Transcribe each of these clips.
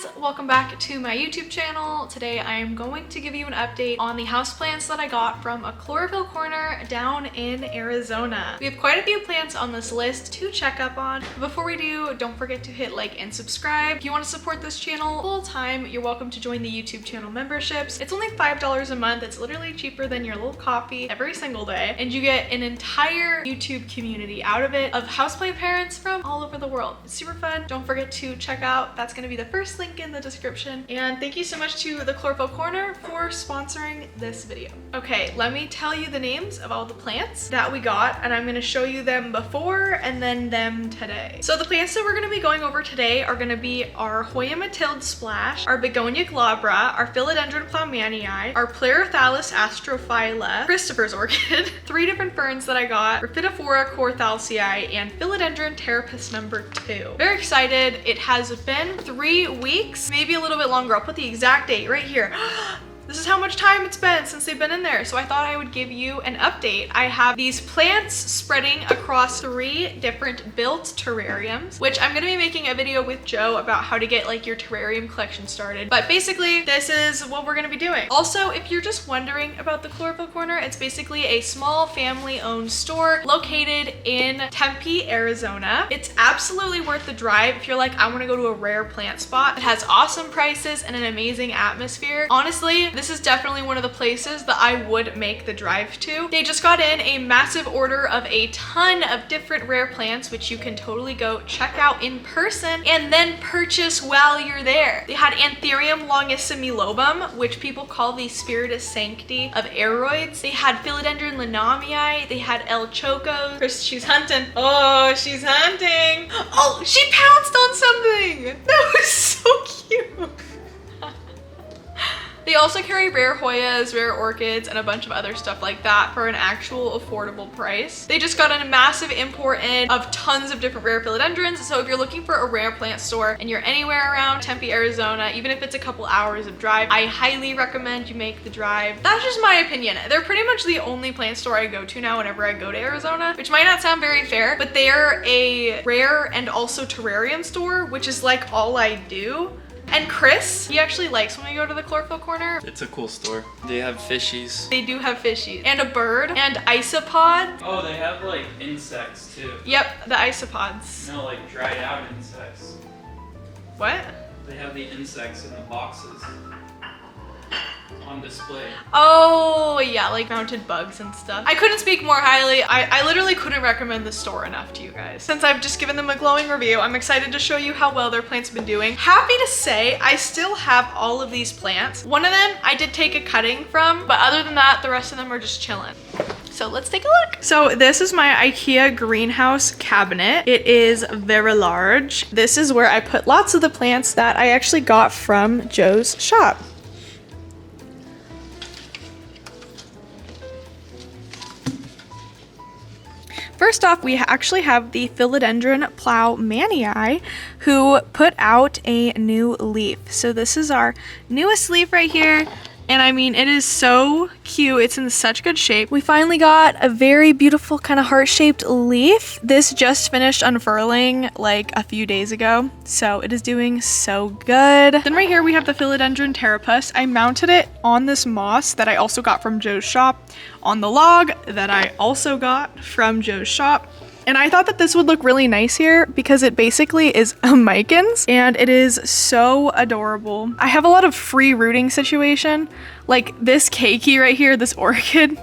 guys, welcome back to my YouTube channel. Today I am going to give you an update on the houseplants that I got from a chlorophyll corner down in Arizona. We have quite a few plants on this list to check up on. Before we do, don't forget to hit like and subscribe. If you want to support this channel full time, you're welcome to join the YouTube channel memberships. It's only $5 a month. It's literally cheaper than your little coffee every single day, and you get an entire YouTube community out of it of houseplant parents from all over the world. It's super fun. Don't forget to check out. That's going to be the first link in the description. And thank you so much to the Chlorophyll Corner for sponsoring this video. Okay, let me tell you the names of all the plants that we got, and I'm going to show you them before and then them today. So the plants that we're going to be going over today are going to be our Hoya Matilde Splash, our Begonia glabra, our Philodendron Ploumanii, our Pleurothallis astrophylla, Christopher's orchid, 3 different ferns that I got, Rhaphidophora corthalcii, and Philodendron terapus number 2. Very excited. It has been 3 weeks, maybe a little bit longer. I'll put the exact date right here. This is how much time it's been since they've been in there. So I thought I would give you an update. I have these plants spreading across 3 different built terrariums, which I'm gonna be making a video with Joe about how to get like your terrarium collection started. But basically, this is what we're gonna be doing. Also, if you're just wondering about the Chlorophyll Corner, it's basically a small family-owned store located in Tempe, Arizona. It's absolutely worth the drive if you're like, I wanna go to a rare plant spot. It has awesome prices and an amazing atmosphere. Honestly, this is definitely one of the places that I would make the drive to. They just got in a massive order of a ton of different rare plants, which you can totally go check out in person and then purchase while you're there. They had Anthurium longissimilobum, which people call the Spiritus Sancti of aeroids. They had Philodendron linamii. They had El Chocos. Chris, she's hunting. Oh, she's hunting. Oh, she pounced on something. That was so cute. They also carry rare Hoyas, rare orchids, and a bunch of other stuff like that for an actual affordable price. They just got a massive import in of tons of different rare philodendrons. So if you're looking for a rare plant store and you're anywhere around Tempe, Arizona, even if it's a couple hours of drive, I highly recommend you make the drive. That's just my opinion. They're pretty much the only plant store I go to now whenever I go to Arizona, which might not sound very fair, but they're a rare and also terrarium store, which is like all I do. And Chris, he actually likes when we go to the Chlorophyll Corner. It's a cool store. They have fishies. They do have fishies. And a bird. And isopods. Oh, they have like insects too. Yep, the isopods. No, like dried out insects. What? They have the insects in the boxes on display. Oh, yeah, like mounted bugs and stuff. I couldn't speak more highly. I literally couldn't recommend the store enough to you guys. Since I've just given them a glowing review, I'm excited to show you how well their plants have been doing. Happy to say, I still have all of these plants. One of them I did take a cutting from, but other than that, the rest of them are just chilling. So let's take a look. So this is my IKEA greenhouse cabinet. It is very large. This is where I put lots of the plants that I actually got from Joe's shop. First off, we actually have the Philodendron Ploumanii, who put out a new leaf. So this is our newest leaf right here. And I mean, it is so cute. It's in such good shape. We finally got a very beautiful kind of heart-shaped leaf. This just finished unfurling like a few days ago. So it is doing so good. Then right here we have the Philodendron terapus. I mounted it on this moss that I also got from Joe's shop, on the log that I also got from Joe's shop. And I thought that this would look really nice here because it basically is a micans and it is so adorable. I have a lot of free rooting situation. Like this keiki right here, this orchid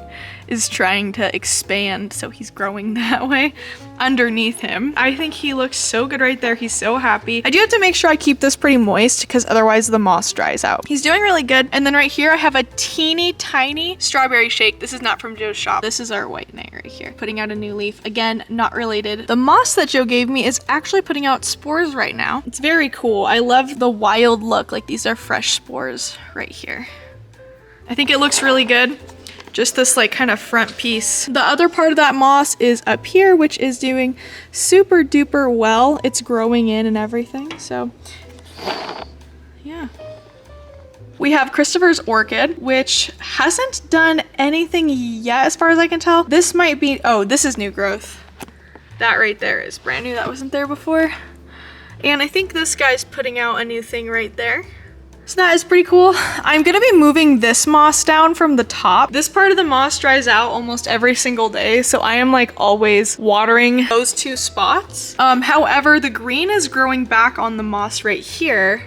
is trying to expand, so he's growing that way underneath him. I think he looks so good right there. He's so happy. I do have to make sure I keep this pretty moist because otherwise the moss dries out. He's doing really good. And then right here I have a teeny tiny strawberry shake. This is not from Joe's shop. This is our white knight right here, putting out a new leaf. Again, not related. The moss that Joe gave me is actually putting out spores right now. It's very cool. I love the wild look. Like these are fresh spores right here. I think it looks really good. Just this like kind of front piece. The other part of that moss is up here, which is doing super duper well. It's growing in and everything. So yeah. We have Christopher's orchid, which hasn't done anything yet as far as I can tell. This might be, oh, this is new growth. That right there is brand new. That wasn't there before. And I think this guy's putting out a new thing right there. So that is pretty cool. I'm gonna be moving this moss down from the top. This part of the moss dries out almost every single day, so I am like always watering those two spots. However, the green is growing back on the moss right here.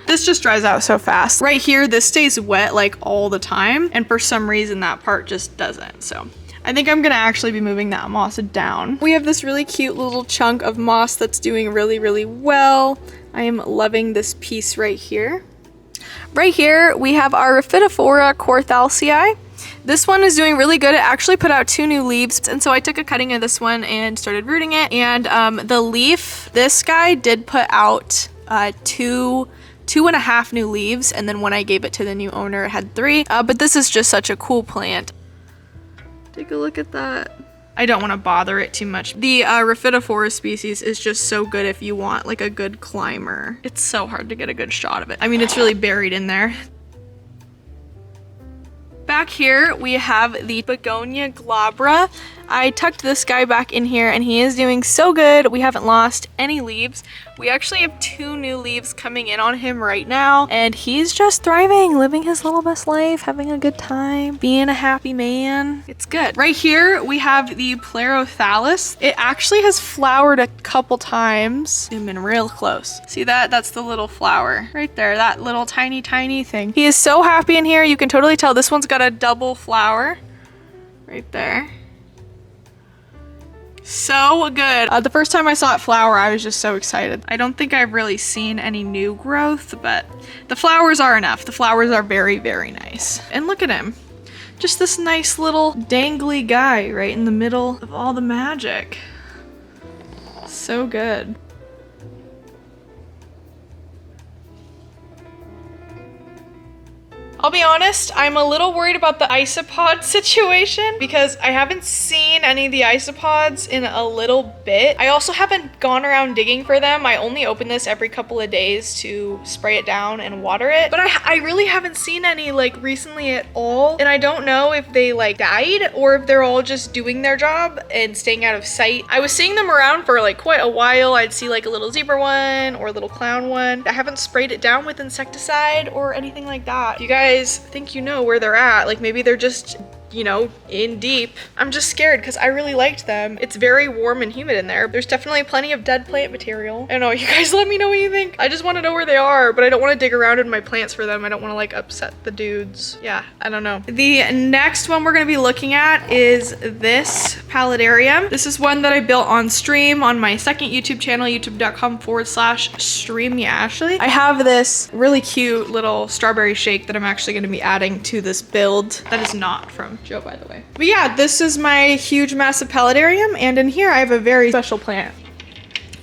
This just dries out so fast. Right here, this stays wet like all the time, and for some reason that part just doesn't, so. I think I'm gonna actually be moving that moss down. We have this really cute little chunk of moss that's doing really, really well. I am loving this piece right here. Right here, we have our Raphidophora Corthalcii. This one is doing really good. It actually put out 2 new leaves, and so I took a cutting of this one and started rooting it. And the leaf, this guy did put out 2.5 new leaves, and then when I gave it to the new owner, it had 3. But this is just such a cool plant. Take a look at that. I don't want to bother it too much. The Raphidophora species is just so good if you want like a good climber. It's so hard to get a good shot of it. I mean, it's really buried in there. Back here, we have the Begonia glabra. I tucked this guy back in here and he is doing so good. We haven't lost any leaves. We actually have 2 new leaves coming in on him right now, and he's just thriving, living his little best life, having a good time, being a happy man. It's good. Right here, we have the Pleurothallis. It actually has flowered a couple times. Zoom in real close. See that? That's the little flower right there, that little tiny, tiny thing. He is so happy in here. You can totally tell this one's got a double flower right there. So good. The first time I saw it flower, I was just so excited. I don't think I've really seen any new growth, but the flowers are enough. The flowers are very, very nice. And look at him. Just this nice little dangly guy right in the middle of all the magic. So good. I'll be honest, I'm a little worried about the isopod situation because I haven't seen any of the isopods in a little bit. I also haven't gone around digging for them. I only open this every couple of days to spray it down and water it. But I really haven't seen any like recently at all. And I don't know if they like died or if they're all just doing their job and staying out of sight. I was seeing them around for like quite a while. I'd see like a little zebra one or a little clown one. I haven't sprayed it down with insecticide or anything like that. You guys think you know where they're at, like maybe they're just, you know, in deep. I'm just scared because I really liked them. It's very warm and humid in there. There's definitely plenty of dead plant material. I don't know, you guys let me know what you think. I just want to know where they are, but I don't want to dig around in my plants for them. I don't want to like upset the dudes. Yeah, I don't know. The next one we're going to be looking at is this Paladarium. This is one that I built on stream on my second YouTube channel, youtube.com/streamyashley. I have this really cute little strawberry shake that I'm actually going to be adding to this build. That is not from Joe, by the way. But yeah, this is my huge massive Paladarium, and in here I have a very special plant.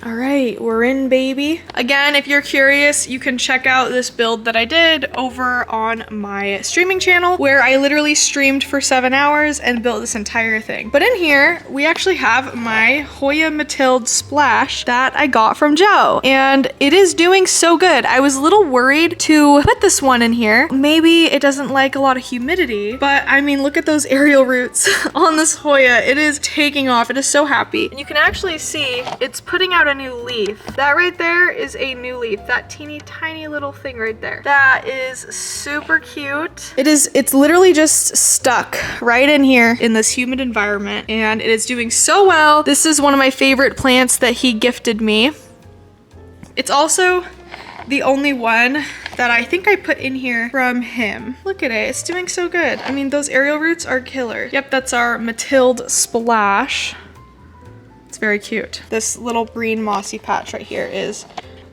All right, we're in, baby. Again, if you're curious, you can check out this build that I did over on my streaming channel where I literally streamed for 7 hours and built this entire thing. But in here, we actually have my Hoya Matilde Splash that I got from Joe, and it is doing so good. I was a little worried to put this one in here. Maybe it doesn't like a lot of humidity, but I mean, look at those aerial roots on this Hoya. It is taking off. It is so happy. And you can actually see it's putting out a new leaf. That right there is a new leaf. That teeny tiny little thing right there. That is super cute. It's literally just stuck right in here in this humid environment, and it is doing so well. This is one of my favorite plants that he gifted me. It's also the only one that I think I put in here from him. Look at it, it's doing so good. I mean, those aerial roots are killer. Yep, that's our Matilde Splash. It's very cute. This little green mossy patch right here is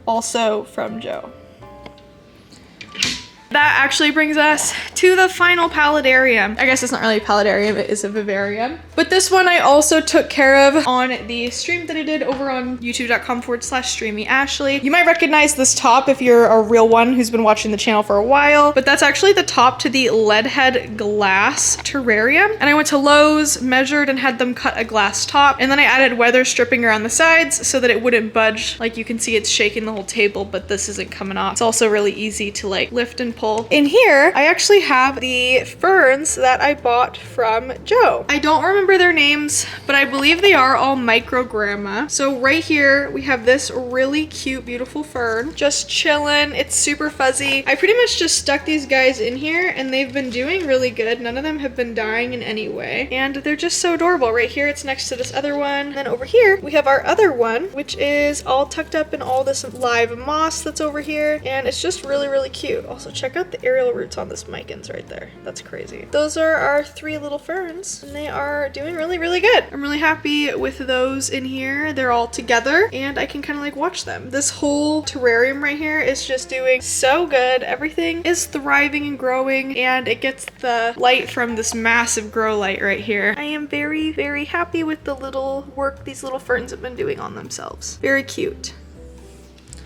also from Joe. That actually brings us to the final Paladarium. I guess it's not really a Paladarium, it is a vivarium. But this one I also took care of on the stream that I did over on youtube.com/streamyashley. You might recognize this top if you're a real one who's been watching the channel for a while, but that's actually the top to the leadhead glass terrarium. And I went to Lowe's, measured, and had them cut a glass top. And then I added weather stripping around the sides so that it wouldn't budge. Like you can see, it's shaking the whole table, but this isn't coming off. It's also really easy to like lift and pull. In here, I actually have the ferns that I bought from Joe. I don't remember their names, but I believe they are all microgramma. So right here, we have this really cute, beautiful fern, just chilling. It's super fuzzy. I pretty much just stuck these guys in here and they've been doing really good. None of them have been dying in any way. And they're just so adorable. Right here, it's next to this other one. And then over here, we have our other one, which is all tucked up in all this live moss that's over here. And it's just really, really cute. Also, check out the aerial roots on this micans right there. That's crazy. Those are our 3 little ferns and they are doing really, really good. I'm really happy with those in here. They're all together and I can kind of like watch them. This whole terrarium right here is just doing so good. Everything is thriving and growing and it gets the light from this massive grow light right here. I am very, very happy with the little work these little ferns have been doing on themselves. Very cute.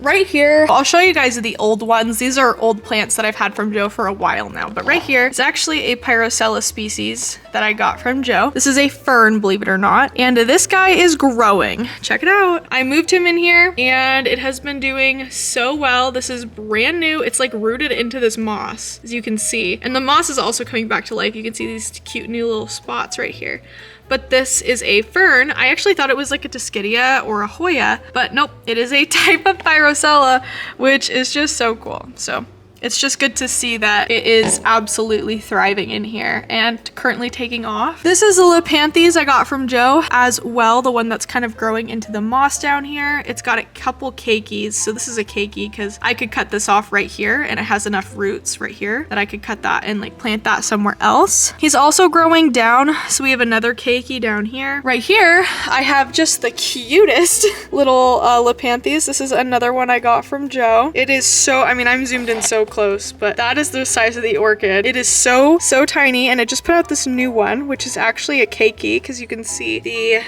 Right here, I'll show you guys the old ones. These are old plants that I've had from Joe for a while now, but right here is actually a Pyrocella species that I got from Joe. This is a fern, believe it or not, and this guy is growing. Check it out. I moved him in here and it has been doing so well. This is brand new. It's like rooted into this moss, as you can see, and the moss is also coming back to life. You can see these cute new little spots right here. But this is a fern. I actually thought it was like a Dischidia or a Hoya, but nope, it is a type of Pyrocella, which is just so cool. So it's just good to see that it is absolutely thriving in here and currently taking off. This is a Lepanthes I got from Joe as well, the one that's kind of growing into the moss down here. It's got a couple keikis, so this is a keiki because I could cut this off right here and it has enough roots right here that I could cut that and like plant that somewhere else. He's also growing down, so we have another keiki down here. Right here, I have just the cutest little Lepanthes. This is another one I got from Joe. It is so, I mean, I'm zoomed in so close, but that is the size of the orchid. It is so tiny, and it just put out this new one, which is actually a keiki, because you can see the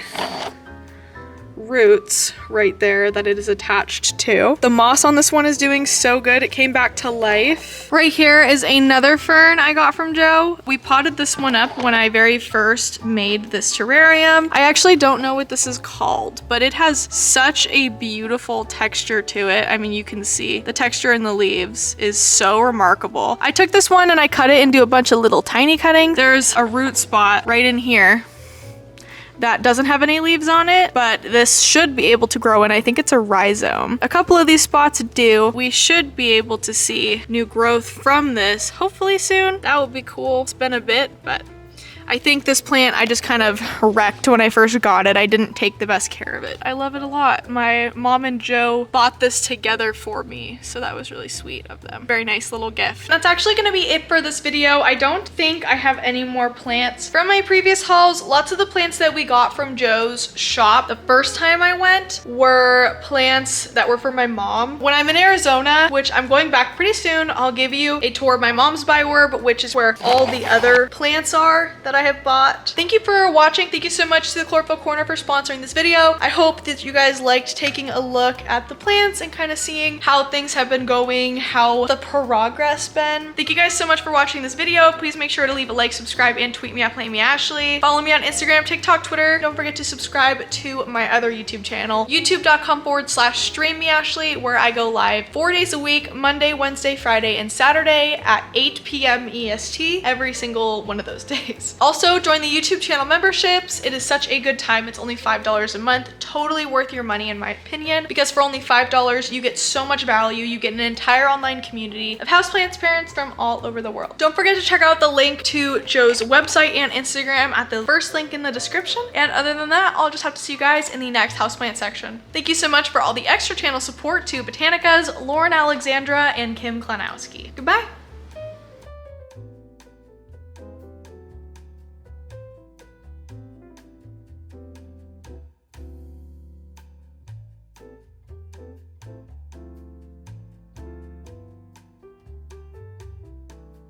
roots right there that it is attached to. The moss on this one is doing so good. It came back to life. Right here is another fern I got from Joe. We potted this one up when I very first made this terrarium. I actually don't know what this is called, but it has such a beautiful texture to it. I mean, you can see the texture in the leaves is so remarkable. I took this one and I cut it into a bunch of little tiny cuttings. There's a root spot right in here that doesn't have any leaves on it, but this should be able to grow, and I think it's a rhizome. A couple of these spots do. We should be able to see new growth from this hopefully soon. That would be cool. It's been a bit, but I think this plant I just kind of wrecked when I first got it. I didn't take the best care of it. I love it a lot. My mom and Joe bought this together for me, so that was really sweet of them. Very nice little gift. That's actually gonna be it for this video. I don't think I have any more plants from my previous hauls. Lots of the plants that we got from Joe's shop the first time I went were plants that were for my mom. When I'm in Arizona, which I'm going back pretty soon, I'll give you a tour of my mom's bioorb, which is where all the other plants are that I have bought. Thank you for watching. Thank you so much to the Chlorophyll Corner for sponsoring this video. I hope that you guys liked taking a look at the plants and kind of seeing how things have been going, how the progress been. Thank you guys so much for watching this video. Please make sure to leave a like, subscribe, and tweet me at PlayMeAshley. Follow me on Instagram, TikTok, Twitter. Don't forget to subscribe to my other YouTube channel, youtube.com/streammeashley, where I go live 4 days a week, Monday, Wednesday, Friday, and Saturday at 8 p.m. EST every single one of those days. Also, join the YouTube channel memberships. It is such a good time. It's only $5 a month. Totally worth your money in my opinion, because for only $5 you get so much value. You get an entire online community of houseplants parents from all over the world. Don't forget to check out the link to Joe's website and Instagram at the first link in the description. And other than that, I'll just have to see you guys in the next houseplant section. Thank you so much for all the extra channel support to Botanicas, Lauren Alexandra, and Kim Klanowski. Goodbye.